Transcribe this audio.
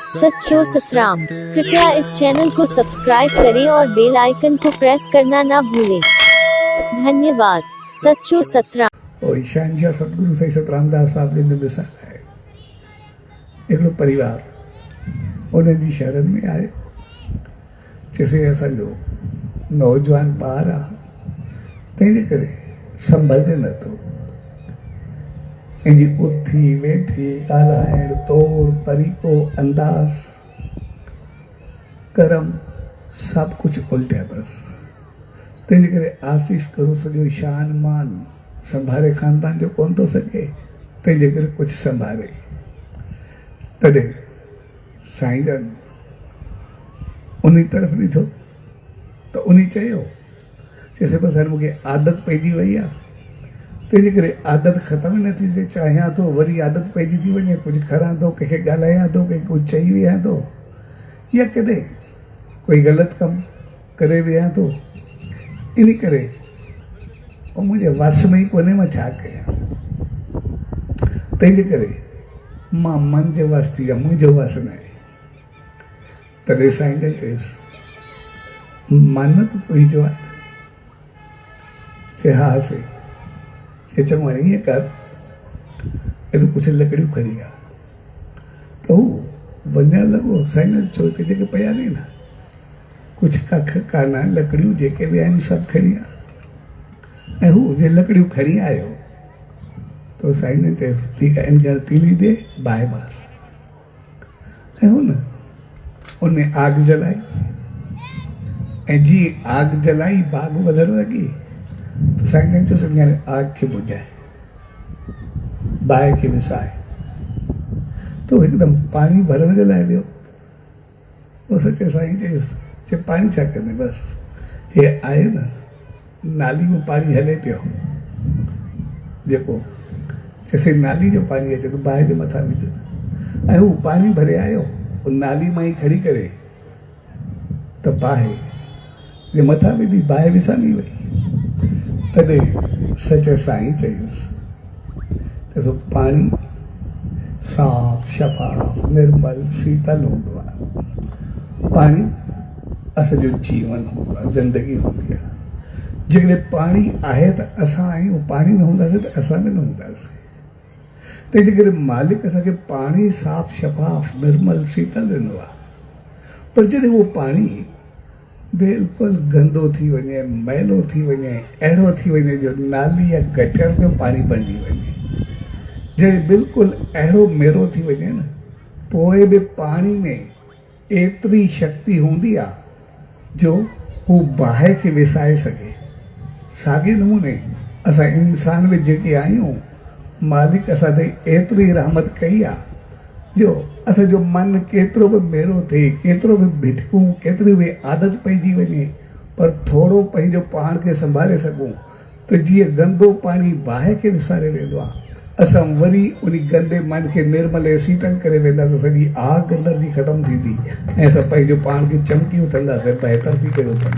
सच्चो सतराम। कृपया इस चैनल को सब्सक्राइब करें और बेल आइकन को प्रेस करना ना भूलें। धन्यवाद। सच्चो सतराम। और ईशान सतगुरु साईं सतरामदास साहब जी ने ॾिसाया आहे हिकिड़ो परिवार उन्हनि जी शरण में आयो। चइसि असांजो नौजवान ॿार आहे, तंहिंजे करे संभलजे नथो। इंजी उथी वेठी ॻाल्हाइण तौर तरीक़ो अंदाज़ कर्म सभु कुझु उल्टिया अथसि। तंहिंजे करे आशीष करो सॼो शान मान संभाले ख़ानदान जो कोन थो सघे, तंहिंजे करे कुझु संभाले। तॾहिं साईं जन उन तरफ़ ॾिठो त उन चयो, चइसि बसि हाणे मूंखे आदत पइजी वई आहे, तंहिंजे करे आदत ख़तमु ई नथी थिए। चाहियां थो वरी आदत पइजी थी वञे, कुझु खणां थो, कंहिंखे ॻाल्हायां थो, कंहिंखे कुझु चई वियां थो, या कॾहिं कोई ग़लति कमु करे वियां थो। इन करे ऐं मुंहिंजे वस में ई कोन्हे मां छा कयां। तंहिंजे करे मां मन जे वस थी विया, मुंहिंजो वस न आहे। तॾहिं साईं जन चयुसि मन त तुंहिंजो आहे। चए हा साईं। चए चङो हाणे ईअं कर, हे तूं कुझु लकड़ियूं खणी आ। त हू वञणु लॻो। साईं जन चयो त जेके पिया आहिनि न, कुझु कख कान आहिनि, लकड़ियूं जेके बि आहिनि सभु खणी आ। ऐं हू जे लकड़ियूं खणी आयो तो साईं ने चयो ठीकु आहे, इन ॼण तीली दे बाहि मार। ऐं हुन उन आग जलाई, ऐं जीअं आग जलाई बाग वधण लॻी त साईं जन चयोसि हाणे आग खे बुझाए, बाहि खे विसाए। तो हिकदमि पाणी भरण जे लाइ वियो। पोइ सचे साईं चयुसि, चए पाणी छा कंदे, बसि हे आहे न नाली में पाणी हले पियो जेको, चइसि नाली जो पाणी अचे थो, बाहि जे मथां विझ। ऐं हू पाणी भरे आयो, नाली मां ई खणी करे त बाहि जे मथां विधी, बाहि विसामी वई। तॾहिं सचे साईं चयुसि, चइसि पाणी साफ़ शफ़ाफ़ निर्मल शीतल हूंदो आहे। पाणी असांजो जीवन हूंदो आहे, ज़िंदगी हूंदी आहे। जेकॾहिं पाणी आहे त असां आहियूं, पाणी न हूंदासीं त असां बि न हूंदासीं। तंहिंजे करे मालिक असांखे पाणी साफ़ शफ़ाफ़ निर्मल शीतल ॾिनो आहे। पर जॾहिं उहो पाणी बिल्कुलु गंदो थी वञे, मैलो थी वञे, अहिड़ो थी वञे जो नाली या गटर जो पाणी बणिजी वञे, जॾहिं बिल्कुलु अहिड़ो मेरो थी वञे न, पोइ बि पाणी में एतिरी शक्ति हूंदी आहे जो हू बाहि खे विसाए सघे। साॻे नमूने असां इंसान बि जेके आहियूं, मालिक असां ते एतिरी रहमत कई आहे जो असांजो मन केतिरो बि मेरो थिए, केतिरो बि भिटकूं, केतिरी बि आदत पइजी वञे, पर थोरो पंहिंजो पाण खे संभाले सघूं त जीअं गंदो पाणी बाहि खे विसारे वेंदो आहे, असां वरी उन गंदे मन खे निर्मल ऐं शीतल करे वेंदासीं। सॼी आग अंदरि जी ख़तमु थींदी ऐं असां पंहिंजो पाण खे चमकी उथंदासीं, बहितर थी करे उथंदासीं।